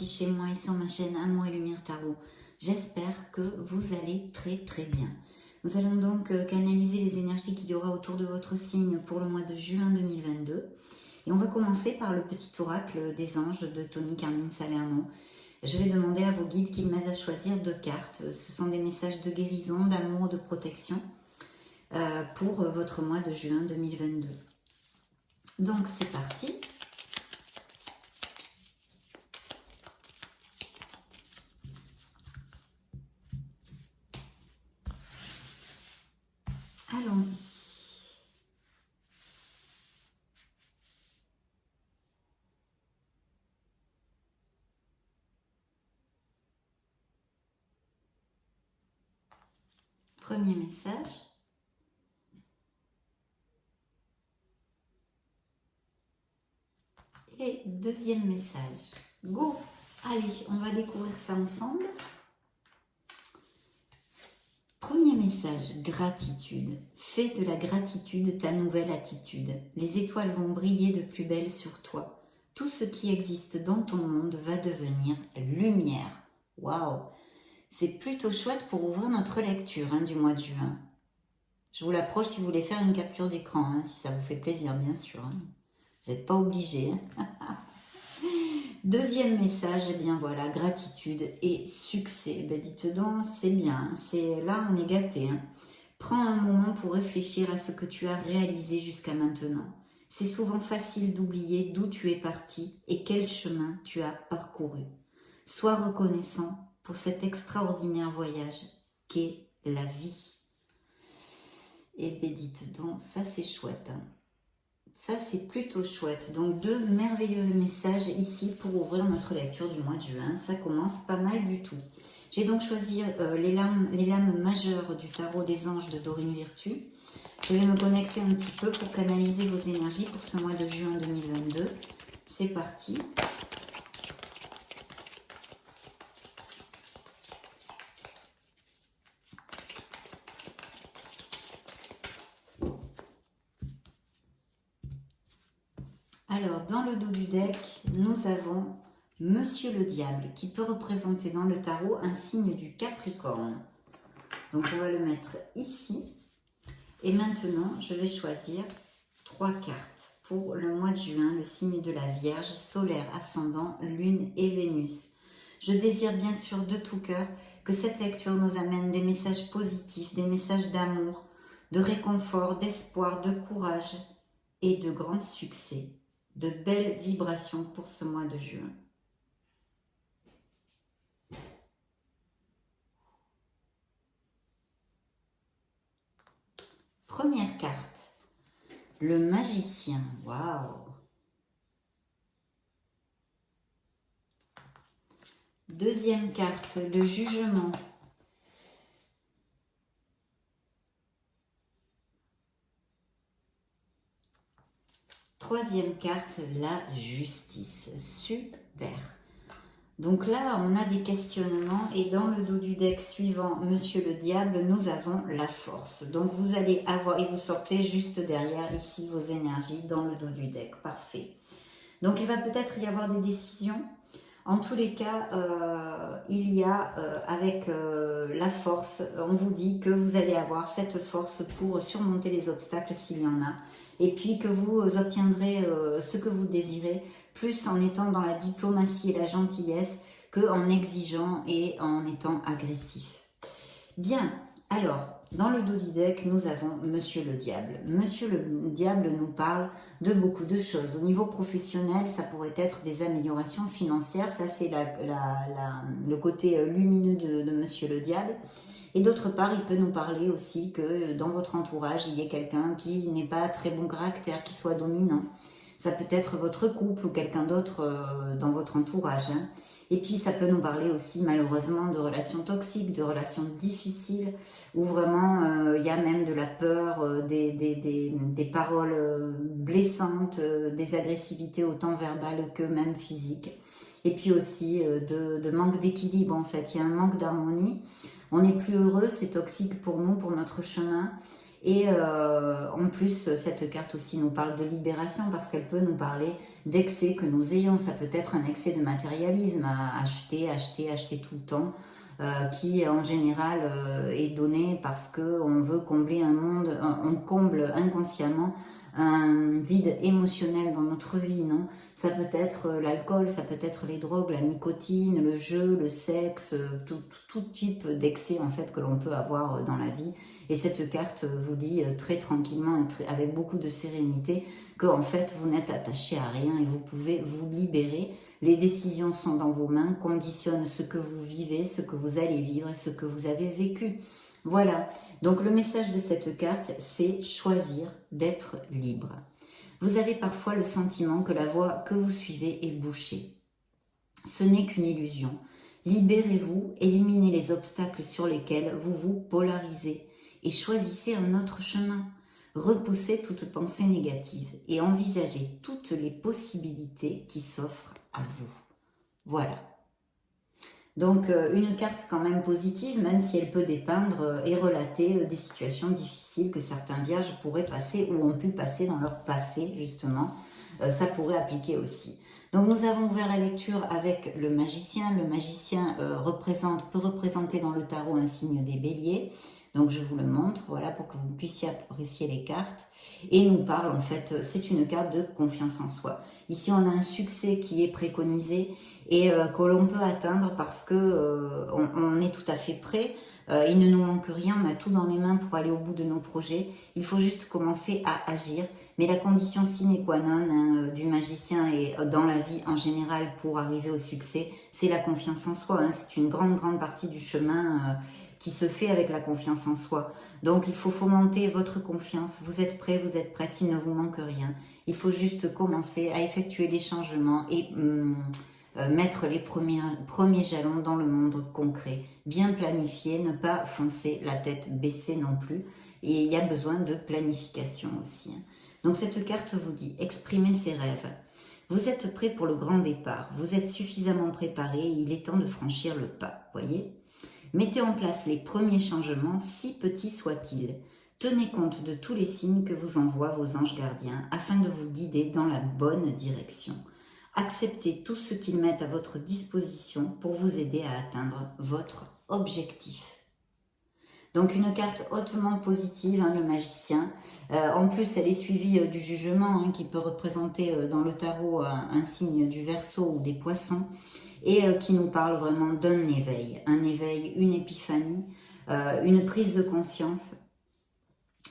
chez moi et sur ma chaîne Amour et Lumière Tarot. J'espère que vous allez très très bien. Nous allons donc canaliser les énergies qu'il y aura autour de votre signe pour le mois de juin 2022. Et on va commencer par le petit oracle des anges de Tony Carmine Salerno. Je vais demander à vos guides qu'ils m'aident à choisir 2 cartes. Ce sont des messages de guérison, d'amour, de protection pour votre mois de juin 2022. Donc c'est parti. Allons-y. Premier message. Et deuxième message. Go! Allez, on va découvrir ça ensemble. Premier message, gratitude. Fais de la gratitude ta nouvelle attitude. Les étoiles vont briller de plus belle sur toi. Tout ce qui existe dans ton monde va devenir lumière. Waouh! C'est plutôt chouette pour ouvrir notre lecture du mois de juin. Je vous l'approche si vous voulez faire une capture d'écran, si ça vous fait plaisir, bien sûr. Vous n'êtes pas obligé. Deuxième message, eh bien voilà, gratitude et succès. Ben dites donc, c'est bien, là on est gâté. Prends un moment pour réfléchir à ce que tu as réalisé jusqu'à maintenant. C'est souvent facile d'oublier d'où tu es parti et quel chemin tu as parcouru. Sois reconnaissant pour cet extraordinaire voyage qu'est la vie. Et bien dites donc, ça c'est chouette. Ça, c'est plutôt chouette. Donc, 2 merveilleux messages ici pour ouvrir notre lecture du mois de juin. Ça commence pas mal du tout. J'ai donc choisi les lames majeures du tarot des anges de Dorine Virtue. Je vais me connecter un petit peu pour canaliser vos énergies pour ce mois de juin 2022. C'est parti. Alors, dans le dos du deck, nous avons Monsieur le Diable, qui peut représenter dans le tarot un signe du Capricorne. Donc, on va le mettre ici. Et maintenant, je vais choisir 3 cartes pour le mois de juin, le signe de la Vierge, solaire, ascendant, lune et Vénus. Je désire bien sûr de tout cœur que cette lecture nous amène des messages positifs, des messages d'amour, de réconfort, d'espoir, de courage et de grands succès. De belles vibrations pour ce mois de juin. Première carte, le magicien. Waouh! Deuxième carte, le jugement. Troisième carte, la justice. Super. Donc là, on a des questionnements et dans le dos du deck suivant, Monsieur le Diable, nous avons la force. Donc vous allez avoir, et vous sortez juste derrière ici vos énergies dans le dos du deck. Parfait. Donc il va peut-être y avoir des décisions. En tous les cas, il y a avec la force, on vous dit que vous allez avoir cette force pour surmonter les obstacles s'il y en a. Et puis que vous obtiendrez ce que vous désirez, plus en étant dans la diplomatie et la gentillesse qu'en exigeant et en étant agressif. Bien, alors, dans le dos du deck, nous avons Monsieur le Diable. Monsieur le Diable nous parle de beaucoup de choses. Au niveau professionnel, ça pourrait être des améliorations financières. Ça, c'est le côté lumineux de Monsieur le Diable. Et d'autre part, il peut nous parler aussi que dans votre entourage, il y ait quelqu'un qui n'est pas très bon caractère, qui soit dominant. Ça peut être votre couple ou quelqu'un d'autre dans votre entourage. Et puis, ça peut nous parler aussi, malheureusement, de relations toxiques, de relations difficiles, où vraiment, il y a même de la peur, des paroles blessantes, des agressivités autant verbales que même physiques. Et puis aussi, de manque d'équilibre, en fait. Il y a un manque d'harmonie. On n'est plus heureux, c'est toxique pour nous, pour notre chemin. Et en plus, cette carte aussi nous parle de libération parce qu'elle peut nous parler d'excès que nous ayons. Ça peut être un excès de matérialisme, à acheter, acheter, acheter tout le temps, qui en général est donné parce qu'on veut combler un monde, on comble inconsciemment un vide émotionnel dans notre vie, non? Ça peut être l'alcool, ça peut être les drogues, la nicotine, le jeu, le sexe, tout type d'excès en fait que l'on peut avoir dans la vie. Et cette carte vous dit très tranquillement et avec beaucoup de sérénité que en fait vous n'êtes attaché à rien et vous pouvez vous libérer. Les décisions sont dans vos mains, conditionnent ce que vous vivez, ce que vous allez vivre et ce que vous avez vécu. Voilà, donc le message de cette carte, c'est choisir d'être libre. Vous avez parfois le sentiment que la voie que vous suivez est bouchée. Ce n'est qu'une illusion. Libérez-vous, éliminez les obstacles sur lesquels vous vous polarisez et choisissez un autre chemin. Repoussez toute pensée négative et envisagez toutes les possibilités qui s'offrent à vous. Voilà. Donc une carte quand même positive, même si elle peut dépeindre et relater des situations difficiles que certains vierges pourraient passer ou ont pu passer dans leur passé justement. Ça pourrait appliquer aussi. Donc nous avons ouvert la lecture avec le magicien. Le magicien peut représenter dans le tarot un signe des béliers. Donc je vous le montre, voilà, pour que vous puissiez apprécier les cartes. Et nous parle en fait, c'est une carte de confiance en soi. Ici on a un succès qui est préconisé et que l'on peut atteindre parce que on est tout à fait prêt. Il ne nous manque rien, on a tout dans les mains pour aller au bout de nos projets. Il faut juste commencer à agir. Mais la condition sine qua non du magicien et dans la vie en général pour arriver au succès, c'est la confiance en soi. C'est une grande partie du chemin qui se fait avec la confiance en soi. Donc il faut fomenter votre confiance. Vous êtes prêt, vous êtes prête, il ne vous manque rien. Il faut juste commencer à effectuer les changements et mettre les premiers jalons dans le monde concret. Bien planifier, ne pas foncer la tête baissée non plus. Et il y a besoin de planification aussi. Donc cette carte vous dit, exprimez ses rêves. Vous êtes prêt pour le grand départ. Vous êtes suffisamment préparé. Il est temps de franchir le pas. Voyez ? Mettez en place les premiers changements, si petits soient-ils. Tenez compte de tous les signes que vous envoient vos anges gardiens afin de vous guider dans la bonne direction. Acceptez tout ce qu'ils mettent à votre disposition pour vous aider à atteindre votre objectif. Donc une carte hautement positive, le magicien. En plus, elle est suivie du jugement qui peut représenter dans le tarot un signe du Verseau ou des Poissons et qui nous parle vraiment d'un éveil. Un éveil, une épiphanie, une prise de conscience,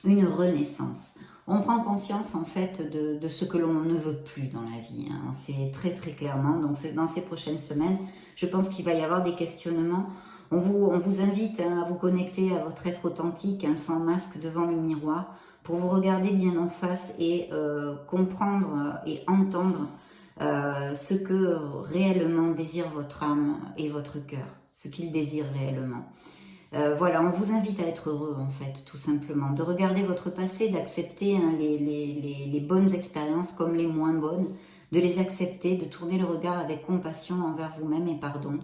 une renaissance. On prend conscience en fait de ce que l'on ne veut plus dans la vie. On sait très clairement. Donc c'est dans ces prochaines semaines, je pense qu'il va y avoir des questionnements. On vous invite à vous connecter à votre être authentique, sans masque devant le miroir, pour vous regarder bien en face et comprendre et entendre ce que réellement désire votre âme et votre cœur, ce qu'il désire réellement. Voilà, on vous invite à être heureux en fait, tout simplement, de regarder votre passé, d'accepter les bonnes expériences comme les moins bonnes, de les accepter, de tourner le regard avec compassion envers vous-même et pardon,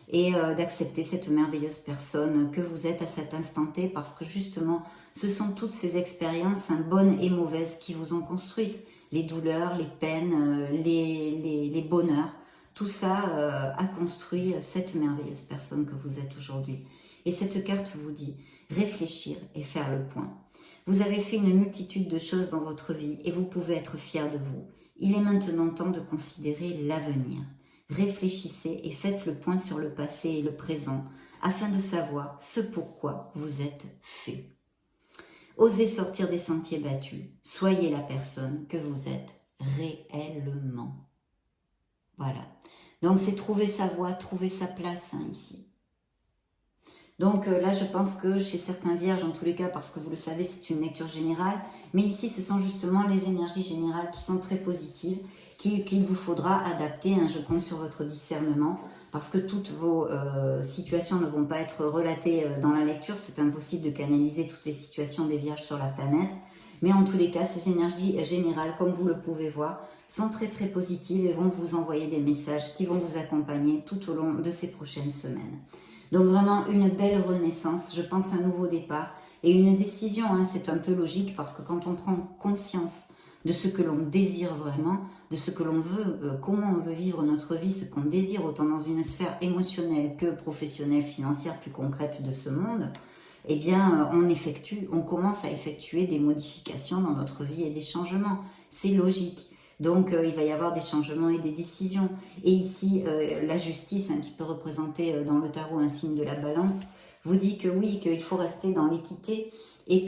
et d'accepter cette merveilleuse personne que vous êtes à cet instant T, parce que justement, ce sont toutes ces expériences, bonnes et mauvaises, qui vous ont construite, les douleurs, les peines, les bonheurs, tout ça a construit cette merveilleuse personne que vous êtes aujourd'hui. Et cette carte vous dit réfléchir et faire le point. Vous avez fait une multitude de choses dans votre vie et vous pouvez être fier de vous. Il est maintenant temps de considérer l'avenir. Réfléchissez et faites le point sur le passé et le présent afin de savoir ce pourquoi vous êtes fait. Osez sortir des sentiers battus. Soyez la personne que vous êtes réellement. Voilà. Donc c'est trouver sa voie, trouver sa place ici. Donc là, je pense que chez certains vierges, en tous les cas, parce que vous le savez, c'est une lecture générale, mais ici, ce sont justement les énergies générales qui sont très positives, qu'il vous faudra adapter. Je compte sur votre discernement, parce que toutes vos situations ne vont pas être relatées dans la lecture. C'est impossible de canaliser toutes les situations des vierges sur la planète. Mais en tous les cas, ces énergies générales, comme vous le pouvez voir, sont très positives et vont vous envoyer des messages qui vont vous accompagner tout au long de ces prochaines semaines. Donc vraiment une belle renaissance, je pense un nouveau départ. Et une décision, hein, c'est un peu logique parce que quand on prend conscience de ce que l'on désire vraiment, de ce que l'on veut, comment on veut vivre notre vie, ce qu'on désire, autant dans une sphère émotionnelle que professionnelle, financière, plus concrète de ce monde, eh bien, on commence à effectuer des modifications dans notre vie et des changements. C'est logique. Donc, il va y avoir des changements et des décisions. Et ici, la justice, hein, qui peut représenter dans le tarot un signe de la balance, vous dit que oui, qu'il faut rester dans l'équité et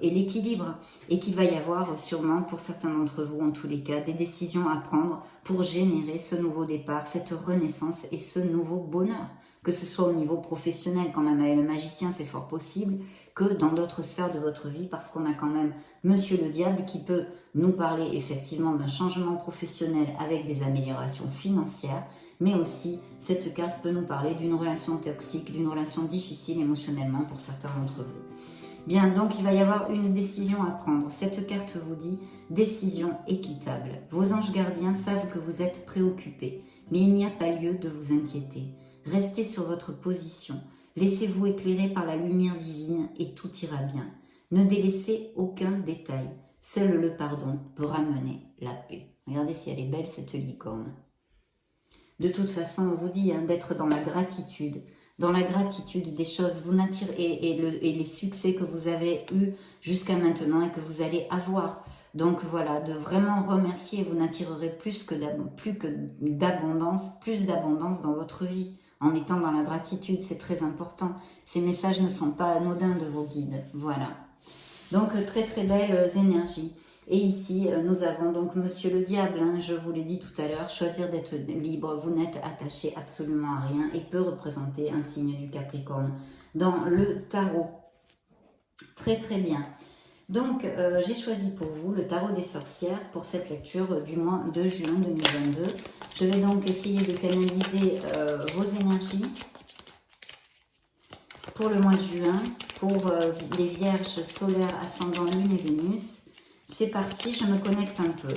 l'équilibre, et qu'il va y avoir sûrement, pour certains d'entre vous en tous les cas, des décisions à prendre pour générer ce nouveau départ, cette renaissance et ce nouveau bonheur. Que ce soit au niveau professionnel, quand même avec le magicien, c'est fort possible, que dans d'autres sphères de votre vie, parce qu'on a quand même Monsieur le Diable qui peut nous parler effectivement d'un changement professionnel avec des améliorations financières, mais aussi cette carte peut nous parler d'une relation toxique, d'une relation difficile émotionnellement pour certains d'entre vous. Bien, donc il va y avoir une décision à prendre. Cette carte vous dit décision équitable. Vos anges gardiens savent que vous êtes préoccupés, mais il n'y a pas lieu de vous inquiéter. Restez sur votre position. Laissez-vous éclairer par la lumière divine et tout ira bien. Ne délaissez aucun détail. Seul le pardon peut ramener la paix. Regardez si elle est belle cette licorne. De toute façon, on vous dit hein, d'être dans la gratitude des choses, vous n'attirez et les succès que vous avez eus jusqu'à maintenant et que vous allez avoir. Donc voilà, de vraiment remercier, vous n'attirerez plus d'abondance dans votre vie. En étant dans la gratitude, c'est très important. Ces messages ne sont pas anodins de vos guides. Voilà. Donc très très belles énergies. Et ici, nous avons donc Monsieur le Diable, hein, je vous l'ai dit tout à l'heure, choisir d'être libre, vous n'êtes attaché absolument à rien et peut représenter un signe du Capricorne dans le tarot. Très très bien. Donc, j'ai choisi pour vous le tarot des sorcières pour cette lecture du mois de juin 2022. Je vais donc essayer de canaliser vos énergies pour le mois de juin, pour les vierges solaires, ascendant, lune et Vénus. C'est parti, je me connecte un peu.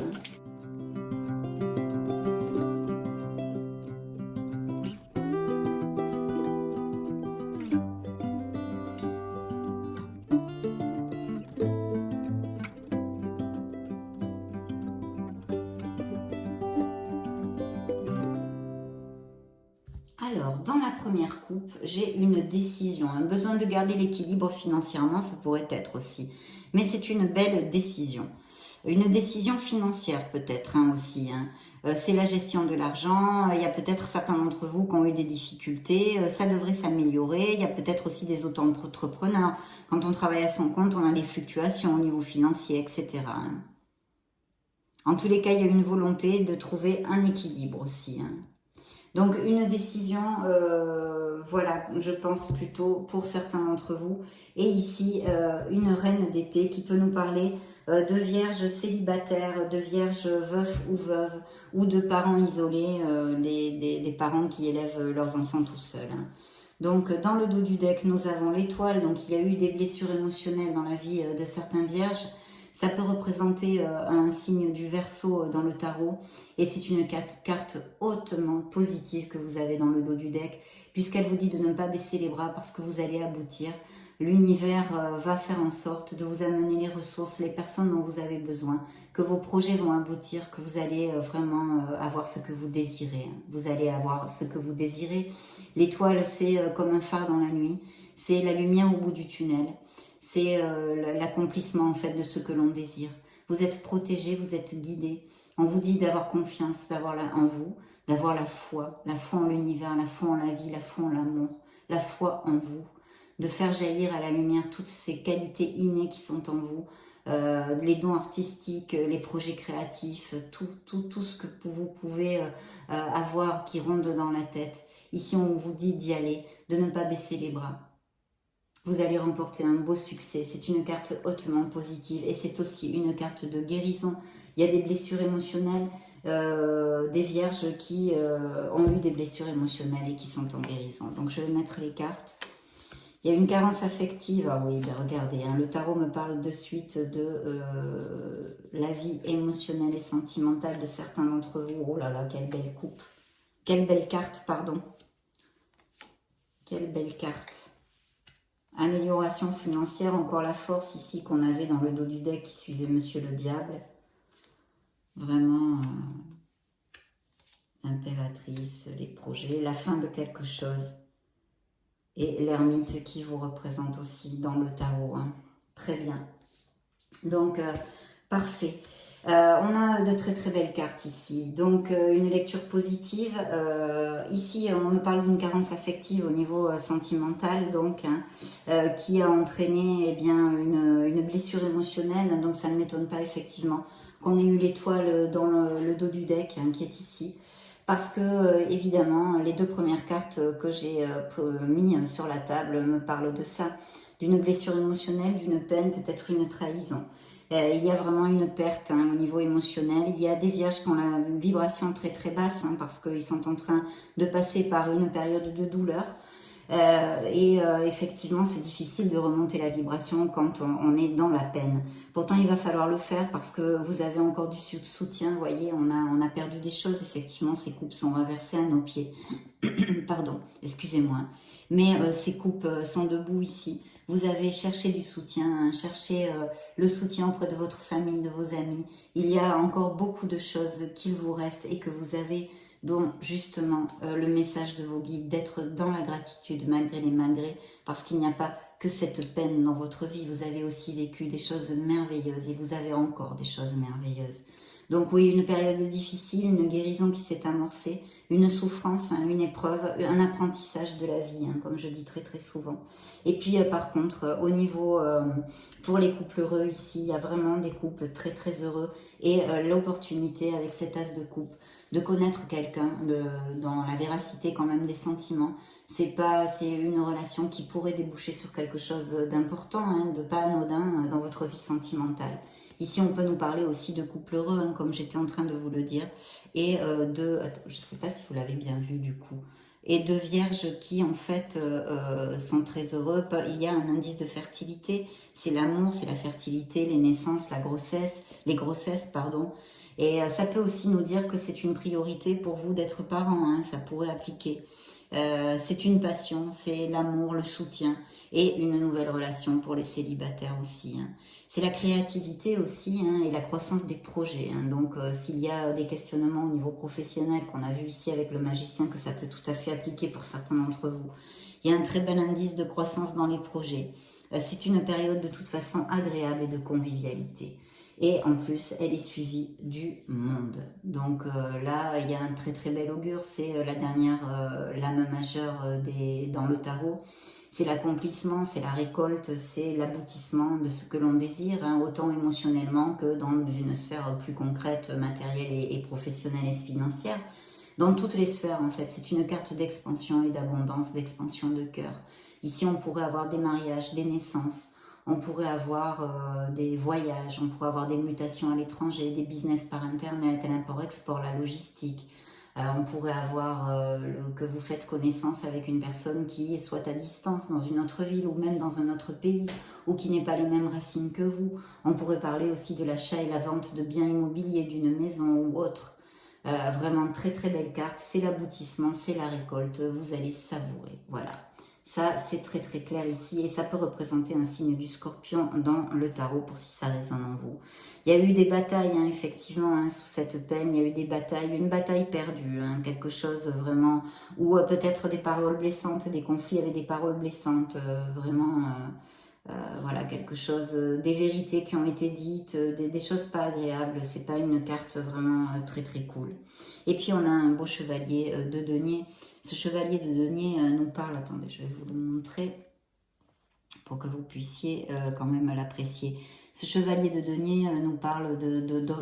Alors, dans la première coupe, j'ai une décision, un besoin de garder l'équilibre financièrement, ça pourrait être aussi. Mais c'est une belle décision. Une décision financière peut-être hein, aussi. Hein. C'est la gestion de l'argent. Il y a peut-être certains d'entre vous qui ont eu des difficultés. Ça devrait s'améliorer. Il y a peut-être aussi des auto-entrepreneurs. Quand on travaille à son compte, on a des fluctuations au niveau financier, etc. Hein. En tous les cas, il y a une volonté de trouver un équilibre aussi. Hein. Donc une décision, voilà, je pense plutôt pour certains d'entre vous. Et ici, une reine d'épée qui peut nous parler de vierges célibataires, de vierges veufs ou veuves, ou de parents isolés, des parents qui élèvent leurs enfants tout seuls. Hein. Donc dans le dos du deck, nous avons l'étoile, donc il y a eu des blessures émotionnelles dans la vie de certains vierges. Ça peut représenter un signe du Verseau dans le tarot et c'est une carte hautement positive que vous avez dans le dos du deck puisqu'elle vous dit de ne pas baisser les bras parce que vous allez aboutir. L'univers va faire en sorte de vous amener les ressources, les personnes dont vous avez besoin, que vos projets vont aboutir, que vous allez vraiment avoir ce que vous désirez. Vous allez avoir ce que vous désirez. L'étoile, c'est comme un phare dans la nuit, c'est la lumière au bout du tunnel. C'est l'accomplissement en fait de ce que l'on désire. Vous êtes protégé, vous êtes guidé. On vous dit d'avoir confiance, d'avoir en vous, d'avoir la foi en l'univers, la foi en la vie, la foi en l'amour, la foi en vous, de faire jaillir à la lumière toutes ces qualités innées qui sont en vous, les dons artistiques, les projets créatifs, tout ce que vous pouvez avoir qui ronde dans la tête. Ici, on vous dit d'y aller, de ne pas baisser les bras. Vous allez remporter un beau succès. C'est une carte hautement positive et c'est aussi une carte de guérison. Il y a des blessures émotionnelles, des vierges qui ont eu des blessures émotionnelles et qui sont en guérison. Donc je vais mettre les cartes. Il y a une carence affective. Ah oui, ben regardez, hein, le tarot me parle de suite de la vie émotionnelle et sentimentale de certains d'entre vous. Oh là là, quelle belle coupe. Quelle belle carte, pardon. Quelle belle carte. Amélioration financière, encore la force ici qu'on avait dans le dos du deck qui suivait Monsieur le Diable. Vraiment, impératrice, les projets, la fin de quelque chose. Et l'ermite qui vous représente aussi dans le tarot. Hein. Très bien. Donc, parfait. On a de très très belles cartes ici. Donc, une lecture positive. Ici, on me parle d'une carence affective au niveau sentimental, donc, hein, qui a entraîné eh bien, une blessure émotionnelle. Donc, ça ne m'étonne pas effectivement qu'on ait eu l'étoile dans le dos du deck, hein, qui est ici. Parce que, évidemment, les deux premières cartes que j'ai mis sur la table me parlent de ça. D'une blessure émotionnelle, d'une peine, peut-être une trahison. Il y a vraiment une perte hein, au niveau émotionnel. Il y a des vierges qui ont la vibration très très basse hein, parce qu'ils sont en train de passer par une période de douleur. Effectivement, c'est difficile de remonter la vibration quand on est dans la peine. Pourtant, il va falloir le faire parce que vous avez encore du soutien. Vous voyez, on a perdu des choses. Effectivement, ces coupes sont renversées à nos pieds. Pardon, excusez-moi. Mais ces coupes sont debout ici. Vous avez cherché du soutien, hein, cherché le soutien auprès de votre famille, de vos amis. Il y a encore beaucoup de choses qu'il vous reste et que vous avez, dont justement le message de vos guides, d'être dans la gratitude malgré les malgrés, parce qu'il n'y a pas que cette peine dans votre vie. Vous avez aussi vécu des choses merveilleuses et vous avez encore des choses merveilleuses. Donc oui, une période difficile, une guérison qui s'est amorcée, une souffrance, hein, une épreuve, un apprentissage de la vie, hein, comme je dis très très souvent. Et puis par contre, au niveau, pour les couples heureux ici, il y a vraiment des couples très très heureux et l'opportunité avec cet as de coupe de connaître quelqu'un dans la véracité quand même des sentiments. C'est une relation qui pourrait déboucher sur quelque chose d'important, hein, de pas anodin dans votre vie sentimentale. Ici, on peut nous parler aussi de couple heureux, hein, comme j'étais en train de vous le dire, et je ne sais pas si vous l'avez bien vu du coup, et de vierges qui en fait sont très heureux. Il y a un indice de fertilité, c'est l'amour, c'est la fertilité, les naissances, les grossesses, pardon. Et ça peut aussi nous dire que c'est une priorité pour vous d'être parent, hein, ça pourrait appliquer. C'est une passion, c'est l'amour, le soutien et une nouvelle relation pour les célibataires aussi. Hein. C'est la créativité aussi hein, et la croissance des projets. Hein. Donc s'il y a des questionnements au niveau professionnel qu'on a vu ici avec le magicien, que ça peut tout à fait appliquer pour certains d'entre vous. Il y a un très bel indice de croissance dans les projets. C'est une période de toute façon agréable et de convivialité. Et en plus, elle est suivie du monde. Donc là, il y a un très très bel augure. C'est la dernière lame majeure dans le tarot. C'est l'accomplissement, c'est la récolte, c'est l'aboutissement de ce que l'on désire, hein, autant émotionnellement que dans une sphère plus concrète, matérielle et professionnelle et financière. Dans toutes les sphères, en fait, c'est une carte d'expansion et d'abondance, d'expansion de cœur. Ici, on pourrait avoir des mariages, des naissances, on pourrait avoir des voyages, on pourrait avoir des mutations à l'étranger, des business par internet, l'import-export, la logistique. On pourrait avoir que vous faites connaissance avec une personne qui est soit à distance dans une autre ville ou même dans un autre pays ou qui n'est pas les mêmes racines que vous. On pourrait parler aussi de l'achat et la vente de biens immobiliers, d'une maison ou autre. Vraiment très très belle carte, c'est l'aboutissement, c'est la récolte, vous allez savourer, voilà. Ça, c'est très très clair ici et ça peut représenter un signe du scorpion dans le tarot pour si ça résonne en vous. Il y a eu des batailles, hein, effectivement, hein, sous cette peine. Il y a eu des batailles, une bataille perdue, hein, quelque chose vraiment, ou peut-être des paroles blessantes, des conflits avec des paroles blessantes, vraiment, voilà, quelque chose, des vérités qui ont été dites, des choses pas agréables. C'est pas une carte vraiment très très cool. Et puis on a un beau chevalier de denier. Ce chevalier de denier nous parle, attendez, je vais vous le montrer pour que vous puissiez quand même l'apprécier. Ce chevalier de denier nous parle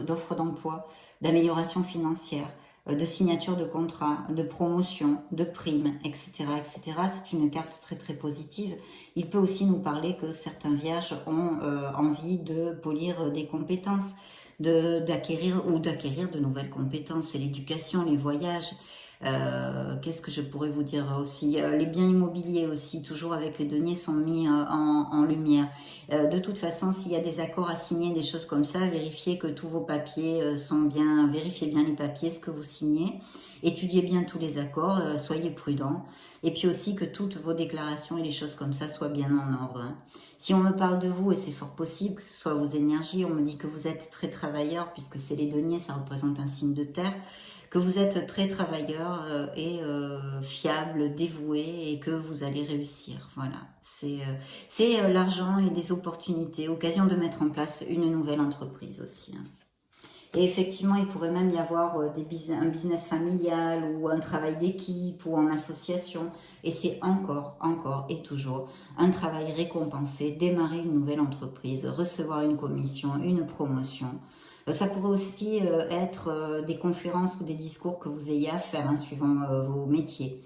d'offres d'emploi, d'amélioration financière, de signature de contrat, de promotion, de primes, etc. etc. C'est une carte très très positive. Il peut aussi nous parler que certains vierges ont envie de polir des compétences, d'acquérir de nouvelles compétences. C'est l'éducation, les voyages. Qu'est-ce que je pourrais vous dire aussi? Les biens immobiliers aussi, toujours avec les deniers, sont mis en lumière. De toute façon, s'il y a des accords à signer, des choses comme ça, vérifiez que tous vos papiers sont bien, vérifiez bien les papiers, ce que vous signez. Étudiez bien tous les accords, soyez prudents. Et puis aussi que toutes vos déclarations et les choses comme ça soient bien en ordre. Hein. Si on me parle de vous, et c'est fort possible, que ce soit vos énergies, on me dit que vous êtes très travailleur, puisque c'est les deniers, ça représente un signe de terre, que vous êtes très travailleur et fiable, dévoué, et que vous allez réussir. Voilà, c'est l'argent et des opportunités, occasion de mettre en place une nouvelle entreprise aussi. Hein. Et effectivement, il pourrait même y avoir un business familial ou un travail d'équipe ou en association. Et c'est encore et toujours un travail récompensé, démarrer une nouvelle entreprise, recevoir une commission, une promotion. Ça pourrait aussi être des conférences ou des discours que vous ayez à faire, hein, suivant vos métiers.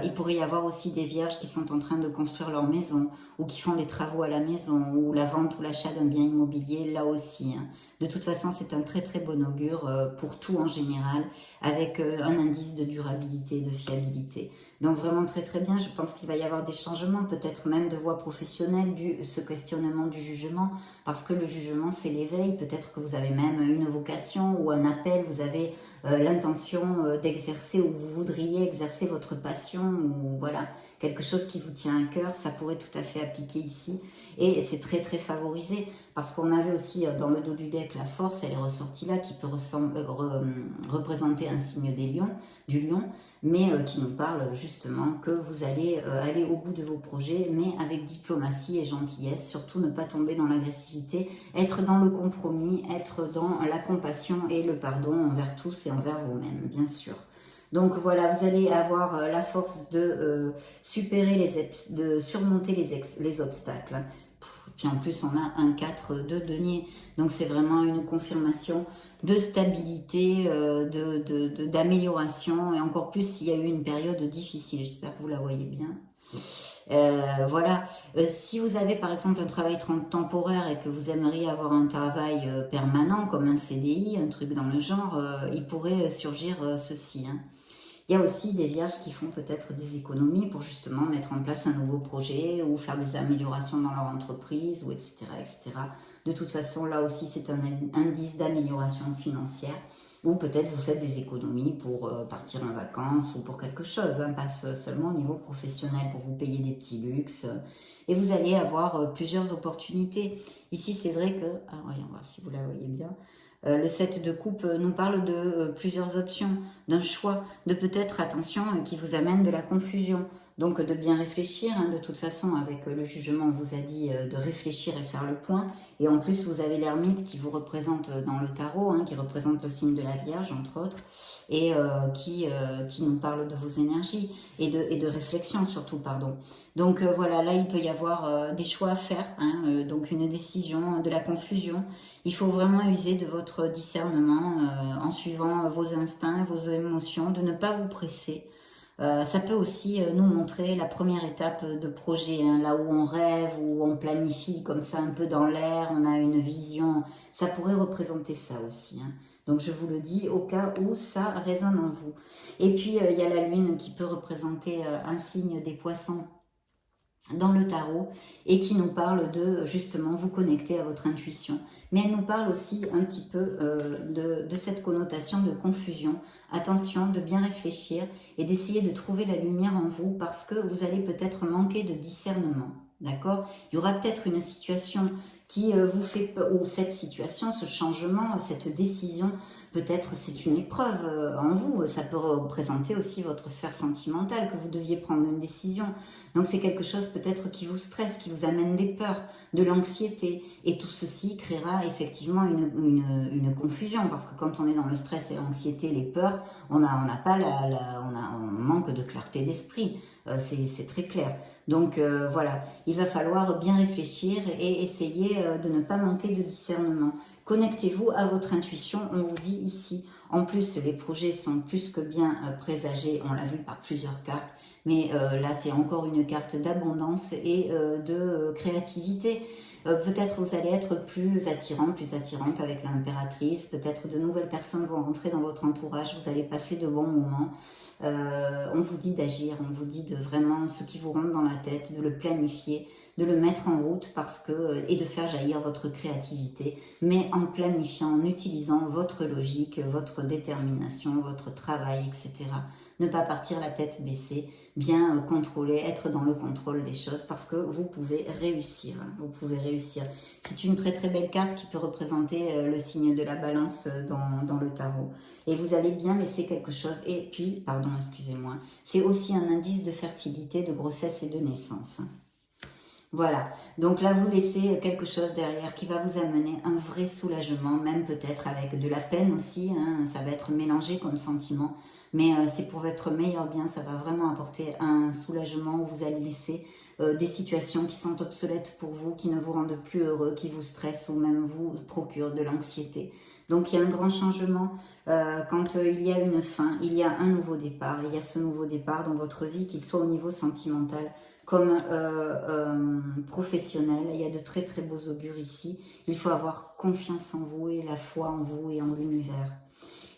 Il pourrait y avoir aussi des vierges qui sont en train de construire leur maison ou qui font des travaux à la maison ou la vente ou l'achat d'un bien immobilier, là aussi. Hein. De toute façon, c'est un très très bon augure pour tout en général, avec un indice de durabilité et de fiabilité. Donc vraiment très très bien, je pense qu'il va y avoir des changements, peut-être même de voie professionnelle, ce questionnement du jugement, parce que le jugement c'est l'éveil, peut-être que vous avez même une vocation ou un appel, vous avez l'intention d'exercer ou vous voudriez exercer votre passion ou voilà, quelque chose qui vous tient à cœur, ça pourrait tout à fait appliquer ici et c'est très très favorisé parce qu'on avait aussi dans le dos du deck la force, elle est ressortie là qui peut représenter un signe du lion, mais qui nous parle justement que vous allez aller au bout de vos projets mais avec diplomatie et gentillesse, surtout ne pas tomber dans l'agressivité, être dans le compromis, être dans la compassion et le pardon envers tous et envers vous-même, bien sûr. Donc voilà, vous allez avoir la force de surmonter les obstacles. Puis en plus, on a un 4 de denier. Donc c'est vraiment une confirmation de stabilité, d'amélioration. Et encore plus s'il y a eu une période difficile. J'espère que vous la voyez bien. Voilà, si vous avez par exemple un travail temporaire et que vous aimeriez avoir un travail permanent comme un CDI, un truc dans le genre, il pourrait surgir ceci. Hein. Il y a aussi des vierges qui font peut-être des économies pour justement mettre en place un nouveau projet ou faire des améliorations dans leur entreprise, ou etc., etc. De toute façon, là aussi, c'est un indice d'amélioration financière ou peut-être vous faites des économies pour partir en vacances ou pour quelque chose, hein, pas seulement au niveau professionnel, pour vous payer des petits luxes. Et vous allez avoir plusieurs opportunités. Ici, c'est vrai que... Ah oui, on va voir si vous la voyez bien. Le 7 de coupe nous parle de plusieurs options, d'un choix, de peut-être, attention, qui vous amène de la confusion. Donc de bien réfléchir, hein, de toute façon, avec le jugement, on vous a dit de réfléchir et faire le point. Et en plus, vous avez l'ermite qui vous représente dans le tarot, hein, qui représente le signe de la Vierge, entre autres, et qui nous parle de vos énergies et de réflexion surtout, pardon. Donc voilà, là, il peut y avoir des choix à faire, hein, donc une décision, de la confusion. Il faut vraiment user de votre discernement en suivant vos instincts, vos émotions, de ne pas vous presser. Ça peut aussi nous montrer la première étape de projet, hein, là où on rêve, où on planifie comme ça un peu dans l'air, on a une vision. Ça pourrait représenter ça aussi. Hein. Donc je vous le dis au cas où ça résonne en vous. Et puis il y a la lune qui peut représenter un signe des poissons dans le tarot et qui nous parle de justement vous connecter à votre intuition. Mais elle nous parle aussi un petit peu de cette connotation de confusion. Attention, de bien réfléchir et d'essayer de trouver la lumière en vous parce que vous allez peut-être manquer de discernement. D'accord ? Il y aura peut-être une situation qui vous fait peur, ou cette situation, ce changement, cette décision, peut-être c'est une épreuve en vous. Ça peut représenter aussi votre sphère sentimentale, que vous deviez prendre une décision. Donc c'est quelque chose peut-être qui vous stresse, qui vous amène des peurs, de l'anxiété. Et tout ceci créera effectivement une confusion, parce que quand on est dans le stress et l'anxiété, les peurs, on manque de clarté d'esprit. C'est très clair. Donc voilà, il va falloir bien réfléchir et essayer de ne pas manquer de discernement. Connectez-vous à votre intuition, on vous dit ici. En plus, les projets sont plus que bien présagés, on l'a vu par plusieurs cartes. Mais là, c'est encore une carte d'abondance et de créativité. Peut-être vous allez être plus attirant, plus attirante avec l'impératrice. Peut-être de nouvelles personnes vont rentrer dans votre entourage. Vous allez passer de bons moments. On vous dit d'agir, on vous dit de vraiment ce qui vous rentre dans la tête, de le planifier, de le mettre en route et de faire jaillir votre créativité, mais en planifiant, en utilisant votre logique, votre détermination, votre travail, etc. Ne pas partir la tête baissée, bien contrôler, être dans le contrôle des choses parce que vous pouvez réussir. Vous pouvez réussir. C'est une très très belle carte qui peut représenter le signe de la balance dans le tarot. Et vous allez bien laisser quelque chose. Et puis, pardon, excusez-moi, c'est aussi un indice de fertilité, de grossesse et de naissance. Voilà, donc là vous laissez quelque chose derrière qui va vous amener un vrai soulagement, même peut-être avec de la peine aussi, hein, ça va être mélangé comme sentiment, mais c'est pour votre meilleur bien, ça va vraiment apporter un soulagement où vous allez laisser des situations qui sont obsolètes pour vous, qui ne vous rendent plus heureux, qui vous stressent ou même vous procurent de l'anxiété. Donc il y a un grand changement quand il y a une fin, il y a un nouveau départ, il y a ce nouveau départ dans votre vie, qu'il soit au niveau sentimental, comme professionnel. Il y a de très très beaux augures ici. Il faut avoir confiance en vous et la foi en vous et en l'univers.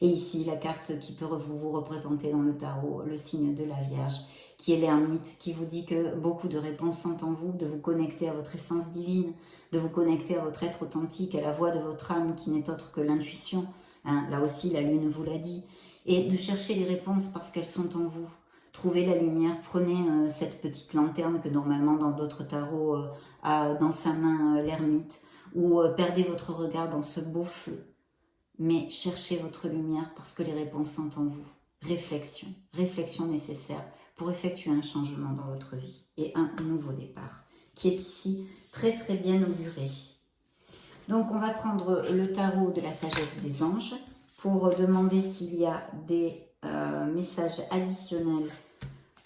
Et ici, la carte qui peut vous représenter dans le tarot, le signe de la Vierge, qui est l'ermite, qui vous dit que beaucoup de réponses sont en vous, de vous connecter à votre essence divine, de vous connecter à votre être authentique, à la voix de votre âme qui n'est autre que l'intuition. Hein, là aussi, la lune vous l'a dit. Et de chercher les réponses parce qu'elles sont en vous. Trouvez la lumière, prenez cette petite lanterne que normalement dans d'autres tarots a dans sa main l'ermite, ou perdez votre regard dans ce beau feu. Mais cherchez votre lumière parce que les réponses sont en vous. Réflexion, réflexion nécessaire pour effectuer un changement dans votre vie et un nouveau départ qui est ici très très bien auguré. Donc on va prendre le tarot de la sagesse des anges pour demander s'il y a des messages additionnels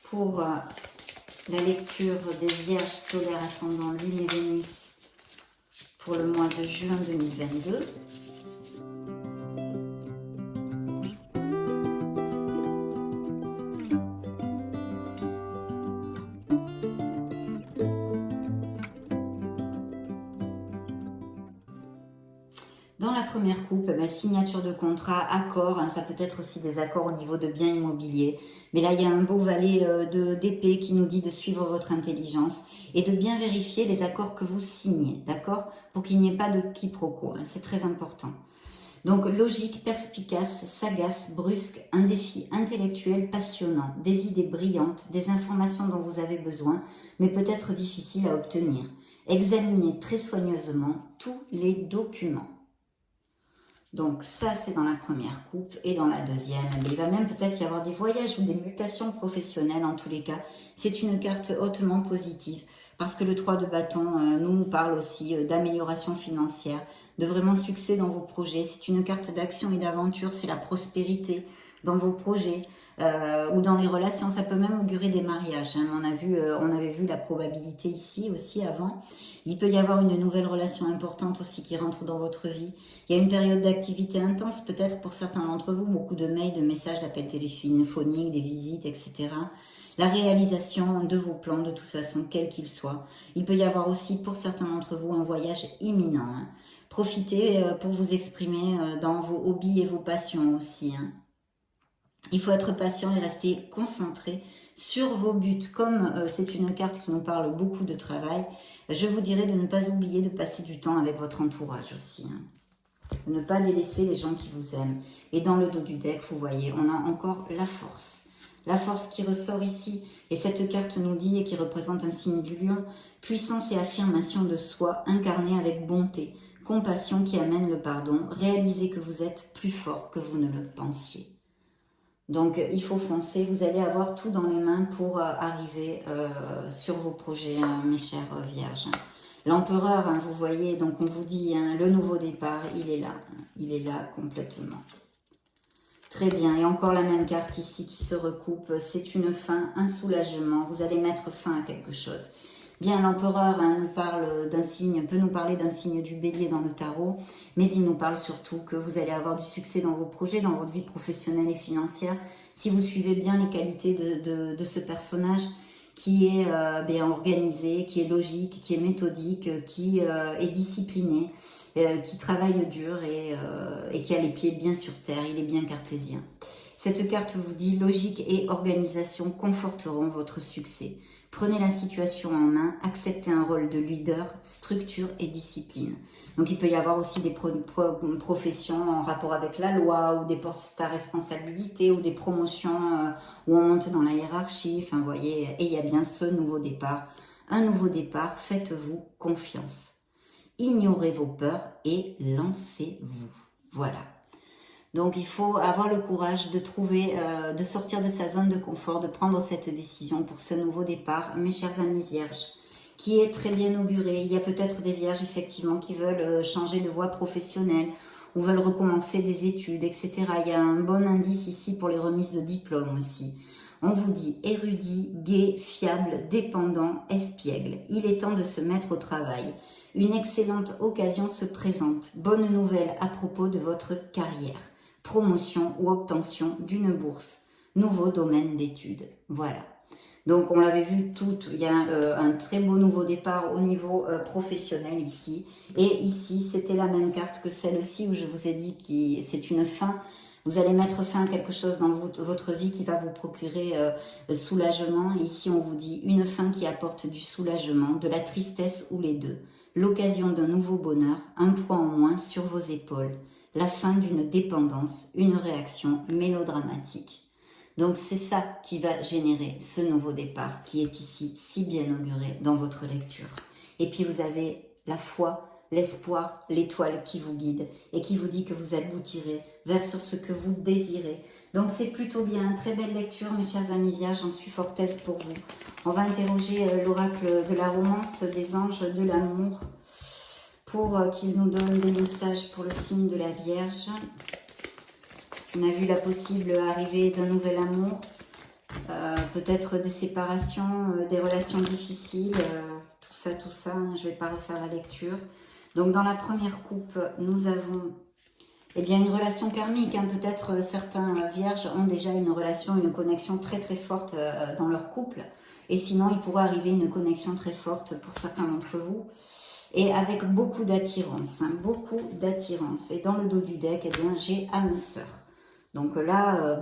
pour la lecture des Vierges solaires ascendant Lune et Vénus pour le mois de juin 2022. Dans la première coupe, signature de contrat, accord, hein, ça peut être aussi des accords au niveau de biens immobiliers. Mais là, il y a un beau valet d'épée qui nous dit de suivre votre intelligence et de bien vérifier les accords que vous signez, d'accord? Pour qu'il n'y ait pas de quiproquo, hein, c'est très important. Donc, logique, perspicace, sagace, brusque, un défi intellectuel passionnant, des idées brillantes, des informations dont vous avez besoin, mais peut-être difficiles à obtenir. Examinez très soigneusement tous les documents. Donc ça, c'est dans la première coupe. Et dans la deuxième, il va même peut-être y avoir des voyages ou des mutations professionnelles en tous les cas. C'est une carte hautement positive parce que le 3 de bâton nous parle aussi d'amélioration financière, de vraiment succès dans vos projets. C'est une carte d'action et d'aventure, c'est la prospérité dans vos projets ou dans les relations. Ça peut même augurer des mariages. Hein. On avait vu la probabilité ici aussi avant. Il peut y avoir une nouvelle relation importante aussi qui rentre dans votre vie. Il y a une période d'activité intense, peut-être pour certains d'entre vous, beaucoup de mails, de messages, d'appels téléphoniques, des visites, etc. La réalisation de vos plans, de toute façon, quels qu'ils soient. Il peut y avoir aussi, pour certains d'entre vous, un voyage imminent. Hein. Profitez pour vous exprimer dans vos hobbies et vos passions aussi. Hein. Il faut être patient et rester concentré sur vos buts. Comme c'est une carte qui nous parle beaucoup de travail, je vous dirais de ne pas oublier de passer du temps avec votre entourage aussi. Hein. De ne pas délaisser les gens qui vous aiment. Et dans le dos du deck, vous voyez, on a encore la force. La force qui ressort ici. Et cette carte nous dit, et qui représente un signe du lion, puissance et affirmation de soi incarnée avec bonté. Compassion qui amène le pardon. Réalisez que vous êtes plus fort que vous ne le pensiez. Donc, il faut foncer. Vous allez avoir tout dans les mains pour arriver sur vos projets, hein, mes chères vierges. L'empereur, hein, vous voyez, donc on vous dit, hein, le nouveau départ, il est là. Il est là complètement. Très bien. Et encore la même carte ici qui se recoupe. C'est une fin, un soulagement. Vous allez mettre fin à quelque chose. Bien, l'empereur hein, nous parle d'un signe, peut nous parler d'un signe du bélier dans le tarot, mais il nous parle surtout que vous allez avoir du succès dans vos projets, dans votre vie professionnelle et financière, si vous suivez bien les qualités de ce personnage qui est bien organisé, qui est logique, qui est méthodique, qui est discipliné, qui travaille dur et qui a les pieds bien sur terre, il est bien cartésien. Cette carte vous dit logique et organisation conforteront votre succès. Prenez la situation en main, acceptez un rôle de leader, structure et discipline. Donc il peut y avoir aussi des professions en rapport avec la loi ou des postes à responsabilité ou des promotions où on monte dans la hiérarchie. Enfin, vous voyez, et il y a bien ce nouveau départ. Un nouveau départ, faites-vous confiance. Ignorez vos peurs et lancez-vous. Voilà. Donc il faut avoir le courage de trouver, de sortir de sa zone de confort, de prendre cette décision pour ce nouveau départ, mes chers amis vierges, qui est très bien auguré. Il y a peut-être des vierges effectivement qui veulent changer de voie professionnelle ou veulent recommencer des études, etc. Il y a un bon indice ici pour les remises de diplômes aussi. On vous dit érudit, gai, fiable, dépendant, espiègle. Il est temps de se mettre au travail. Une excellente occasion se présente. Bonne nouvelle à propos de votre carrière. Promotion ou obtention d'une bourse, nouveau domaine d'études. Voilà. Donc, on l'avait vu il y a un très beau nouveau départ au niveau professionnel ici. Et ici, c'était la même carte que celle-ci où je vous ai dit que c'est une fin. Vous allez mettre fin à quelque chose dans votre vie qui va vous procurer soulagement. Et ici, on vous dit une fin qui apporte du soulagement, de la tristesse ou les deux. L'occasion d'un nouveau bonheur, un poids en moins sur vos épaules. La fin d'une dépendance, une réaction mélodramatique. Donc c'est ça qui va générer ce nouveau départ qui est ici si bien auguré dans votre lecture. Et puis vous avez la foi, l'espoir, l'étoile qui vous guide et qui vous dit que vous aboutirez vers sur ce que vous désirez. Donc c'est plutôt bien, très belle lecture mes chers amis vierges, j'en suis fort aise pour vous. On va interroger l'oracle de la romance des anges de l'amour pour qu'il nous donne des messages pour le signe de la Vierge. On a vu la possible arrivée d'un nouvel amour, peut-être des séparations, des relations difficiles, tout ça, hein, je ne vais pas refaire la lecture. Donc dans la première coupe, nous avons une relation karmique, hein, peut-être certains vierges ont déjà une relation, une connexion très très forte dans leur couple, et sinon il pourrait arriver une connexion très forte pour certains d'entre vous. Et avec beaucoup d'attirance, hein, beaucoup d'attirance. Et dans le dos du deck, j'ai âme sœur. Donc là,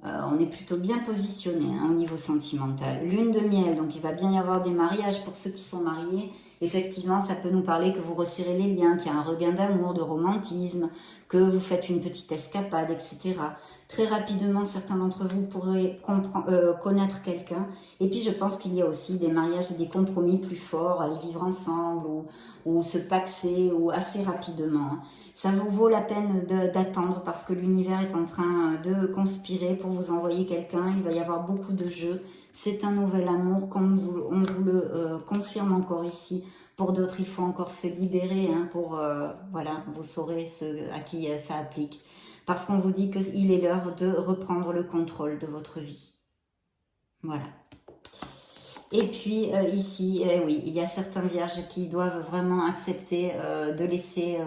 on est plutôt bien positionné hein, au niveau sentimental. Lune de miel, donc il va bien y avoir des mariages pour ceux qui sont mariés. Effectivement, ça peut nous parler que vous resserrez les liens, qu'il y a un regain d'amour, de romantisme, que vous faites une petite escapade, etc. Très rapidement, certains d'entre vous pourraient connaître quelqu'un. Et puis, je pense qu'il y a aussi des mariages et des compromis plus forts, aller vivre ensemble ou se paxer ou assez rapidement. Ça vous vaut la peine d'attendre parce que l'univers est en train de conspirer pour vous envoyer quelqu'un. Il va y avoir beaucoup de jeux. C'est un nouvel amour, comme on vous le confirme encore ici. Pour d'autres, il faut encore se libérer. Hein, voilà, vous saurez à qui ça applique. Parce qu'on vous dit qu'il est l'heure de reprendre le contrôle de votre vie. Voilà. Et puis ici, oui, il y a certains vierges qui doivent vraiment accepter de laisser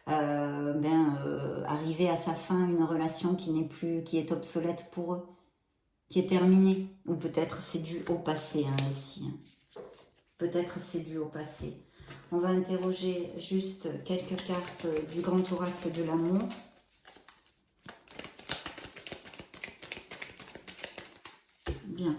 arriver à sa fin une relation qui est obsolète pour eux, qui est terminée. Ou peut-être c'est dû au passé hein, aussi. Hein. Peut-être c'est dû au passé. On va interroger juste quelques cartes du grand oracle de l'amour. Bien.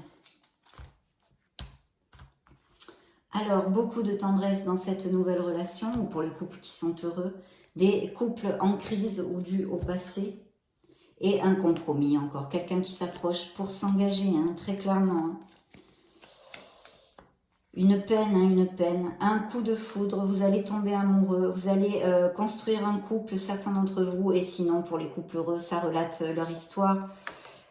Alors, beaucoup de tendresse dans cette nouvelle relation, ou pour les couples qui sont heureux, des couples en crise ou dus au passé, et un compromis encore, quelqu'un qui s'approche pour s'engager, hein, très clairement. Hein. Une peine, un coup de foudre, vous allez tomber amoureux, vous allez construire un couple, certains d'entre vous, et sinon pour les couples heureux, ça relate leur histoire,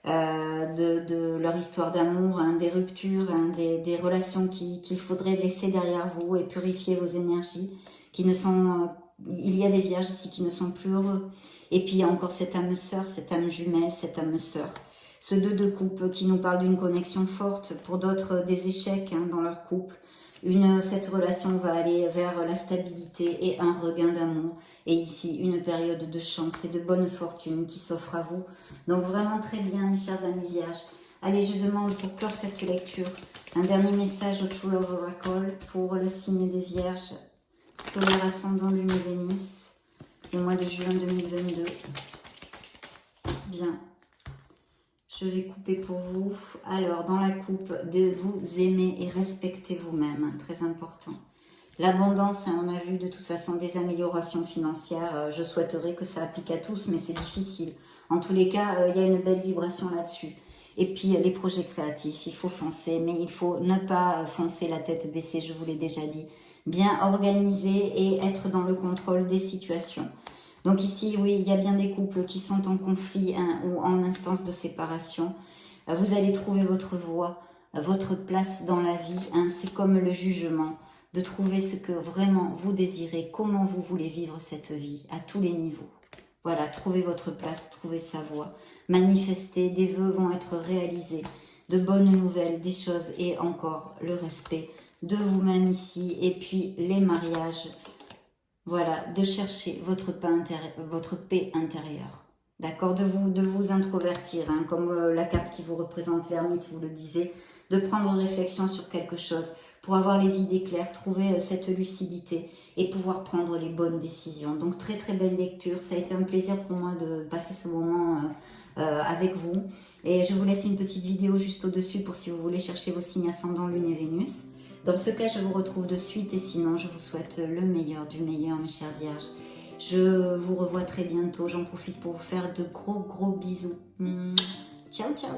de leur histoire d'amour, hein, des ruptures, hein, des relations qu'il faudrait laisser derrière vous et purifier vos énergies, il y a des vierges ici qui ne sont plus heureux. Et puis il y a encore cette âme sœur, cette âme jumelle, cette âme sœur. Ce 2 de coupe qui nous parle d'une connexion forte, pour d'autres des échecs hein, dans leur couple. Cette relation va aller vers la stabilité et un regain d'amour. Et ici, une période de chance et de bonne fortune qui s'offre à vous. Donc vraiment très bien, mes chers amis vierges. Allez, je demande pour clore cette lecture Un dernier message au True Love Oracle pour le signe des Vierges, solaire ascendant Lune et Vénus, le mois de juin 2022. Bien. Je vais couper pour vous. Alors, dans la coupe, de vous aimer et respecter vous-même, très important. L'abondance, on a vu de toute façon des améliorations financières. Je souhaiterais que ça applique à tous, mais c'est difficile. En tous les cas, il y a une belle vibration là-dessus. Et puis, les projets créatifs, il faut foncer, mais il faut ne pas foncer la tête baissée, je vous l'ai déjà dit. Bien organiser et être dans le contrôle des situations. Donc ici, oui, il y a bien des couples qui sont en conflit ou en instance de séparation. Vous allez trouver votre voie, votre place dans la vie. C'est comme le jugement, de trouver ce que vraiment vous désirez, comment vous voulez vivre cette vie à tous les niveaux. Voilà, trouvez votre place, trouvez sa voie. Manifestez, des vœux vont être réalisés, de bonnes nouvelles, des choses et encore le respect de vous-même ici. Et puis les mariages. Voilà, de chercher votre paix intérieure. D'accord, de vous introvertir, comme la carte qui vous représente, l'ermite, vous le disiez, de prendre réflexion sur quelque chose pour avoir les idées claires, trouver cette lucidité et pouvoir prendre les bonnes décisions. Donc très très belle lecture, ça a été un plaisir pour moi de passer ce moment avec vous. Et je vous laisse une petite vidéo juste au-dessus pour si vous voulez chercher vos signes ascendants, Lune et Vénus. Dans ce cas, je vous retrouve de suite et sinon, je vous souhaite le meilleur du meilleur, mes chères vierges. Je vous revois très bientôt. J'en profite pour vous faire de gros bisous. Ciao, ciao.